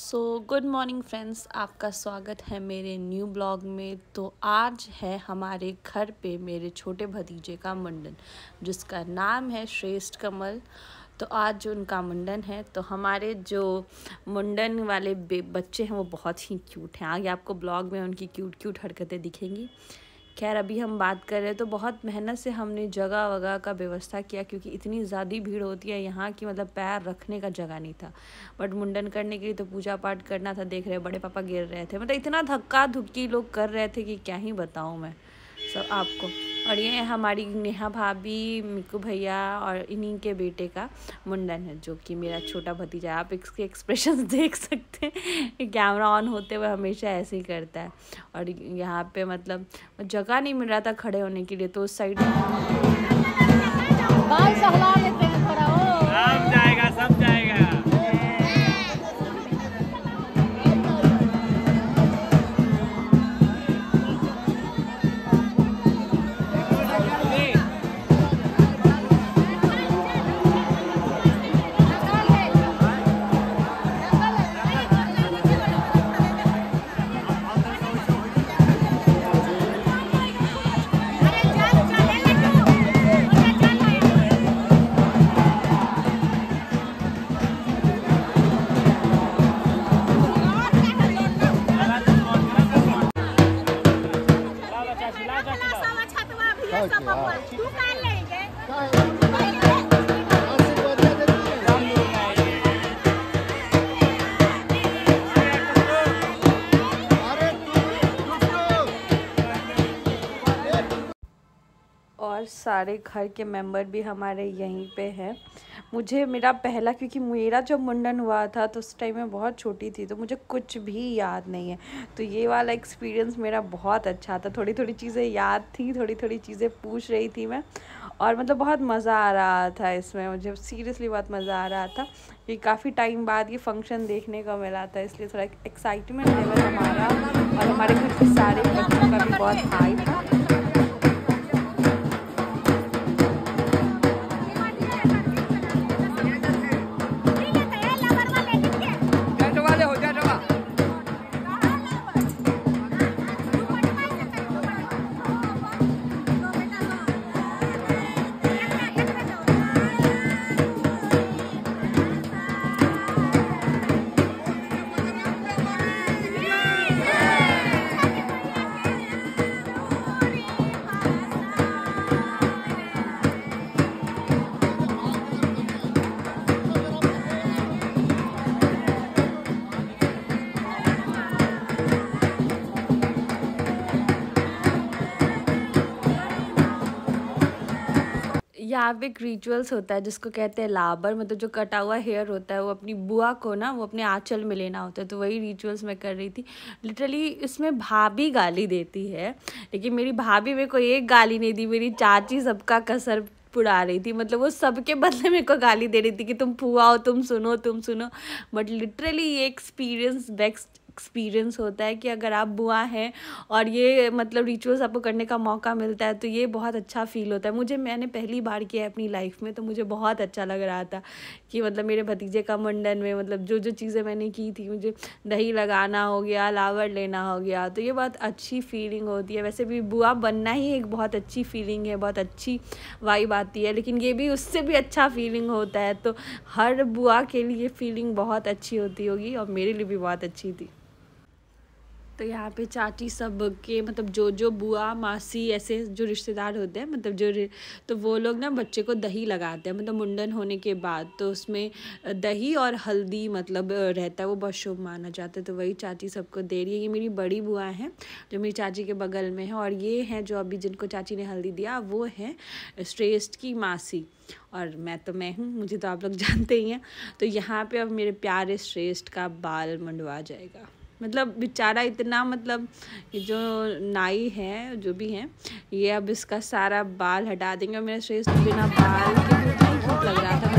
Good morning friends, आपका स्वागत है मेरे न्यू ब्लॉग में। तो आज है हमारे घर पे मेरे छोटे भतीजे का मुंडन, जिसका नाम है श्रेष्ठ कमल। तो आज जो उनका मुंडन है, तो हमारे जो मुंडन वाले बच्चे हैं वो बहुत ही क्यूट हैं। आगे आपको ब्लॉग में उनकी क्यूट क्यूट हरकतें दिखेंगी। खैर, अभी हम बात कर रहे हैं तो बहुत मेहनत से हमने जगह वगह का व्यवस्था किया, क्योंकि इतनी ज़्यादा भीड़ होती है यहाँ की, मतलब पैर रखने का जगह नहीं था। बट मुंडन करने के लिए तो पूजा पाठ करना था। देख रहे बड़े पापा गिर रहे थे, मतलब इतना धक्का धुक्की लोग कर रहे थे कि क्या ही बताऊँ मैं सब आपको। और ये हमारी नेहा भाभी, मिकू भैया और इन्हीं के बेटे का मुंडन है, जो कि मेरा छोटा भतीजा है। आप इसके एक्सप्रेशंस देख सकते हैं, कैमरा ऑन होते हुए हमेशा ऐसे ही करता है। और यहाँ पे मतलब जगह नहीं मिल रहा था खड़े होने के लिए, तो उस साइड सब जाएगा। और सारे घर के मेंबर भी हमारे यहीं पे हैं। मुझे मेरा पहला, क्योंकि मेरा जब मुंडन हुआ था तो उस टाइम मैं बहुत छोटी थी, तो मुझे कुछ भी याद नहीं है। तो ये वाला एक्सपीरियंस मेरा बहुत अच्छा था। थोड़ी थोड़ी चीज़ें याद थी, थोड़ी थोड़ी चीज़ें पूछ रही थी मैं, और मतलब बहुत मज़ा आ रहा था इसमें। मुझे सीरियसली बहुत मज़ा आ रहा था, क्योंकि काफ़ी टाइम बाद ये फंक्शन देखने को मिला था, इसलिए थोड़ा एक्साइटमेंट लेवल हमारा और हमारे घर के सारे बच्चों का भी बहुत हाई था। यहाँ पे एक रिचुअल्स होता है जिसको कहते हैं लाबर, मतलब जो कटा हुआ हेयर होता है वो अपनी बुआ को ना वो अपने आंचल में लेना होता है। तो वही रिचुअल्स मैं कर रही थी। लिटरली इसमें भाभी गाली देती है, लेकिन मेरी भाभी मेरे को एक गाली नहीं दी, मेरी चाची सबका कसर पुड़ा रही थी। मतलब वो सबके बदले मेरे को गाली दे रही थी कि तुम फुआ हो, तुम सुनो। बट लिटरली ये एक्सपीरियंस बेस्ट एक्सपीरियंस होता है कि अगर आप बुआ हैं और ये मतलब रिचुअल्स आपको करने का मौका मिलता है, तो ये बहुत अच्छा फील होता है। मैंने पहली बार किया है अपनी लाइफ में, तो मुझे बहुत अच्छा लग रहा था कि मतलब मेरे भतीजे का मुंडन में मतलब जो जो चीज़ें मैंने की थी, मुझे दही लगाना हो गया, लावर लेना हो गया, तो ये बहुत अच्छी फीलिंग होती है। वैसे भी बुआ बनना ही एक बहुत अच्छी फीलिंग है, बहुत अच्छी वाइब आती है, लेकिन ये भी उससे भी अच्छा फीलिंग होता है। तो हर बुआ के लिए फीलिंग बहुत अच्छी होती होगी, और मेरे लिए भी बहुत अच्छी थी। तो यहाँ पे चाची सब के मतलब जो जो बुआ मासी ऐसे जो रिश्तेदार होते हैं, मतलब तो वो लोग ना बच्चे को दही लगाते हैं, मतलब मुंडन होने के बाद। तो उसमें दही और हल्दी मतलब रहता है, वो बहुत शुभ माना जाता है। तो वही चाची सबको दे रही है। ये मेरी बड़ी बुआ हैं जो मेरी चाची के बगल में है, और ये हैं जो अभी जिनको चाची ने हल्दी दिया, वो हैं श्रेष्ठ की मासी, और मैं हूँ, मुझे तो आप लोग जानते ही हैं। तो यहाँ पे अब मेरे प्यारे श्रेष्ठ का बाल मंडवा जाएगा। मतलब बेचारा इतना, मतलब ये जो नाई है जो भी हैं, ये अब इसका सारा बाल हटा देंगे। और मेरा श्रेष्ठ बिना बाल के भी क्यूट लग रहा था।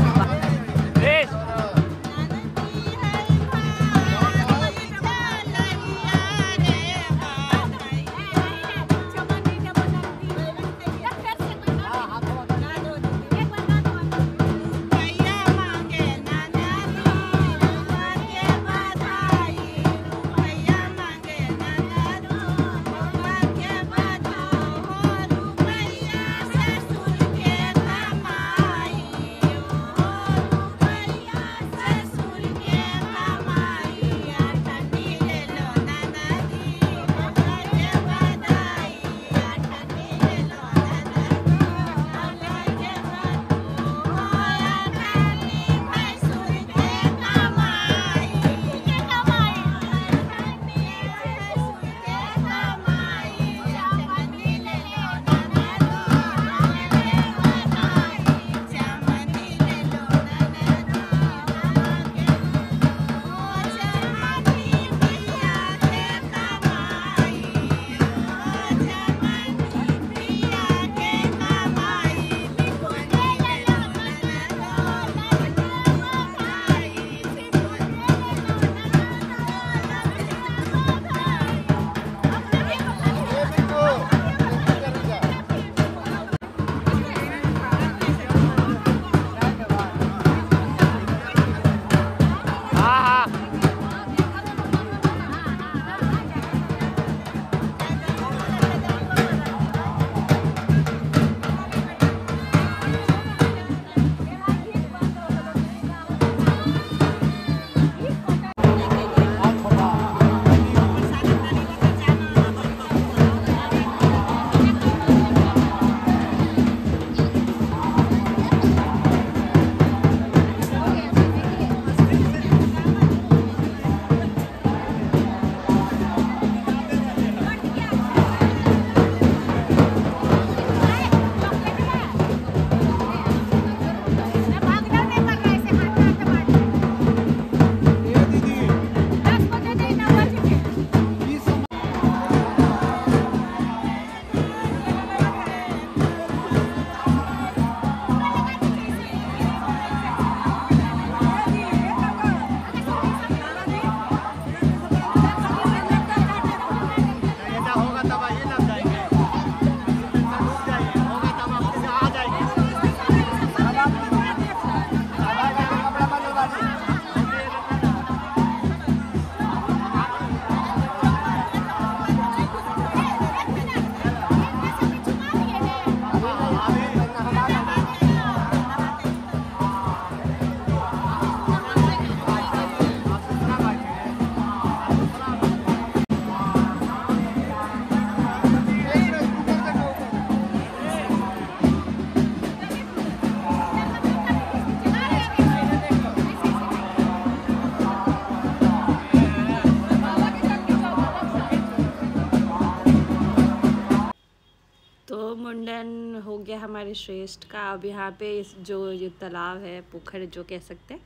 हमारे श्रेष्ठ का। अब यहाँ पे जो ये तालाब है, पोखर जो कह सकते हैं,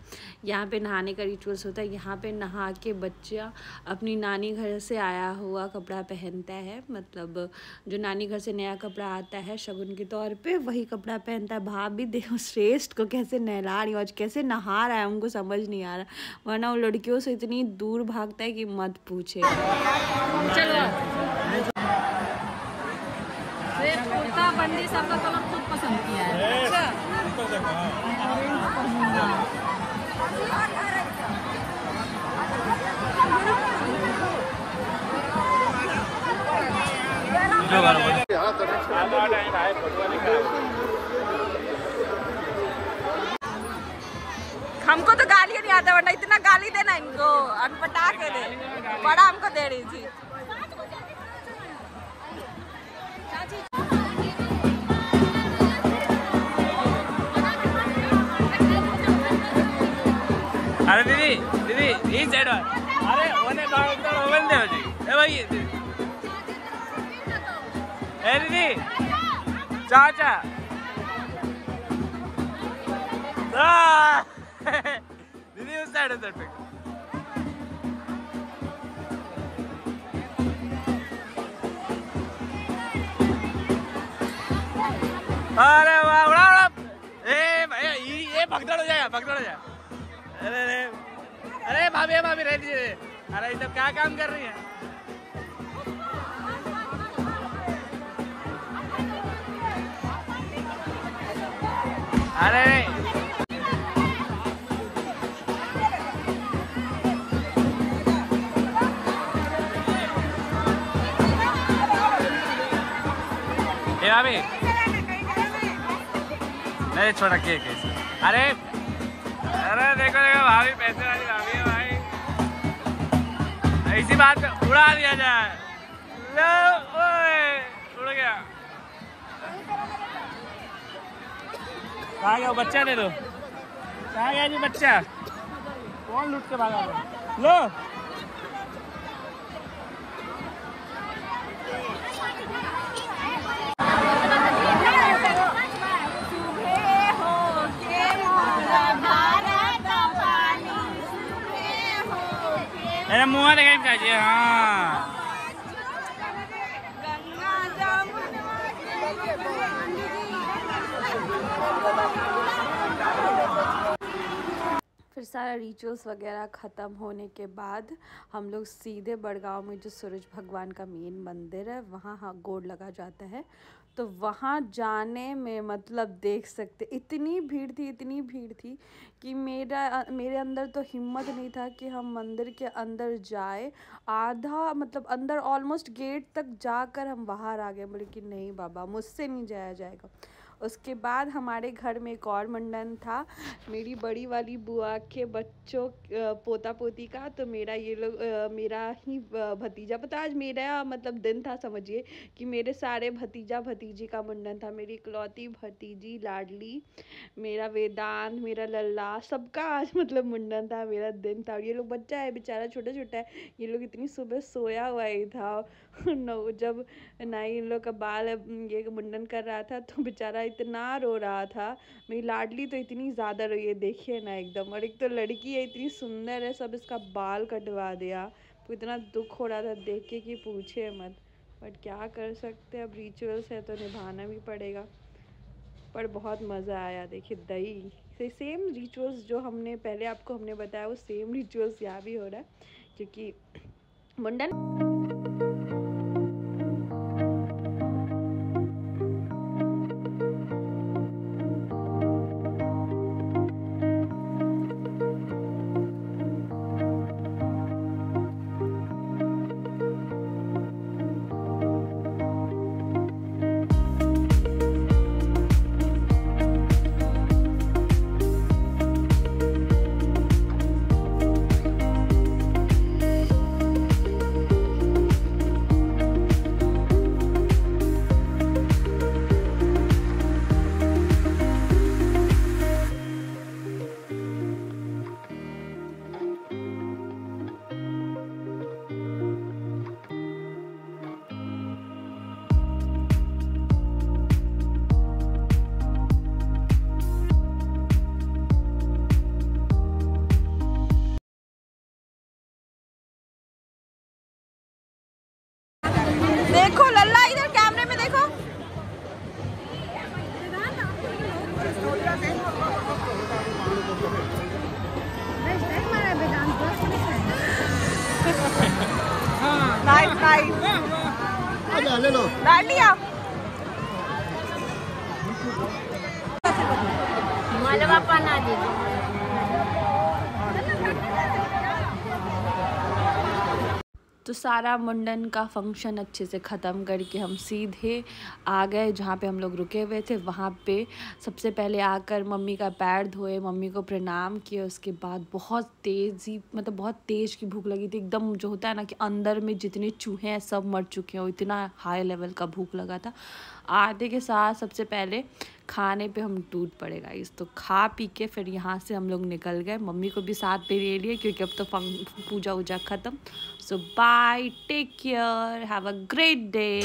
यहाँ पे नहाने का रिचुअल्स होता है। यहाँ पे नहा के बच्चा अपनी नानी घर से आया हुआ कपड़ा पहनता है, मतलब जो नानी घर से नया कपड़ा आता है शगुन के तौर पे, वही कपड़ा पहनता है। भाभी देखो श्रेष्ठ को कैसे नहला रही, आज कैसे नहा रहा है हमको समझ नहीं आ रहा, वरना वो लड़कियों से इतनी दूर भागता है कि मत पूछे। चलो कुर्ता बंदी सबका कलर खुद पसंद किया है। अच्छा हमको तो गालियाँ नहीं आता, वरना इतना गाली देना इनको अनपटा के दे, बड़ा हमको दे रही थी। अरे दीदी दीदी ई साइड अरे ओने ओवन दे जी ए भाई ए दीदी चाचा दीदी उस साइड पे अरे वाह उड़ा उड़ा ए भैया ये भगदड़ हो जाएगा अरे भाभी रह दीजिए। अरे ये सब क्या काम कर रही है? अरे ये भाभी नहीं छोटा केक है। अरे देखो भाभी पैसे वाली भाभी है भाई, इसी बात पे उड़ा दिया जाए। लो ओए उड़ गया। कहाँ गया बच्चा? दे दो। कहाँ गया जी बच्चा? कौन लूट के भागा? लो मेरा मुँह देखा चाहिए। हाँ फिर सारा रिचुअल्स वगैरह ख़त्म होने के बाद हम लोग सीधे बड़गांव में जो सूरज भगवान का मेन मंदिर है वहाँ गोड़ लगा जाता है। तो वहाँ जाने में मतलब देख सकते इतनी भीड़ थी कि मेरे अंदर तो हिम्मत नहीं था कि हम मंदिर के अंदर जाए। आधा मतलब अंदर ऑलमोस्ट गेट तक जाकर हम बाहर आ गए, बोले कि नहीं बाबा मुझसे नहीं जाया जाएगा। उसके बाद हमारे घर में एक और मुंडन था, मेरी बड़ी वाली बुआ के बच्चों पोता पोती का। तो मेरा ये लोग मेरा ही भतीजा, पता आज मेरा मतलब दिन था, समझिए कि मेरे सारे भतीजा भतीजी का मुंडन था। मेरी इकलौती भतीजी लाडली, मेरा वेदांत, मेरा लल्ला, सबका आज मतलब मुंडन था, मेरा दिन था। और ये लोग बच्चा है बेचारा, छोटा छोटा है, ये लोग इतनी सुबह सोया हुआ ही था। जब नाई इन लोग का बाल ये मुंडन कर रहा था तो बेचारा इतना रो रहा था। मेरी लाडली तो इतनी ज़्यादा रोई है, देखिए ना एकदम। और एक तो लड़की है इतनी सुंदर है, सब इसका बाल कटवा दिया। तो इतना दुख हो रहा था देख के कि पूछे मत, बट क्या कर सकते हैं, अब रिचुअल्स है तो निभाना भी पड़ेगा। पर बहुत मज़ा आया। देखिए दही से सेम रिचुअल्स जो हमने पहले आपको हमने बताया वो सेम रिचुअल्स यहाँ भी हो रहा है, क्योंकि मुंडन डाल लिया। तो सारा मुंडन का फंक्शन अच्छे से ख़त्म करके हम सीधे आ गए जहाँ पे हम लोग रुके हुए थे। वहाँ पे सबसे पहले आकर मम्मी का पैर धोए, मम्मी को प्रणाम किए। उसके बाद बहुत तेज़ की भूख लगी थी एकदम। जो होता है ना कि अंदर में जितने चूहे हैं सब मर चुके हैं, इतना हाई लेवल का भूख लगा था। आधे के साथ सबसे पहले खाने पे हम टूट पड़े गाइस। तो खा पी के फिर यहाँ से हम लोग निकल गए। मम्मी को भी साथ पे ले लिए क्योंकि अब तो पूजा वूजा ख़त्म। So bye, take care, have a great day.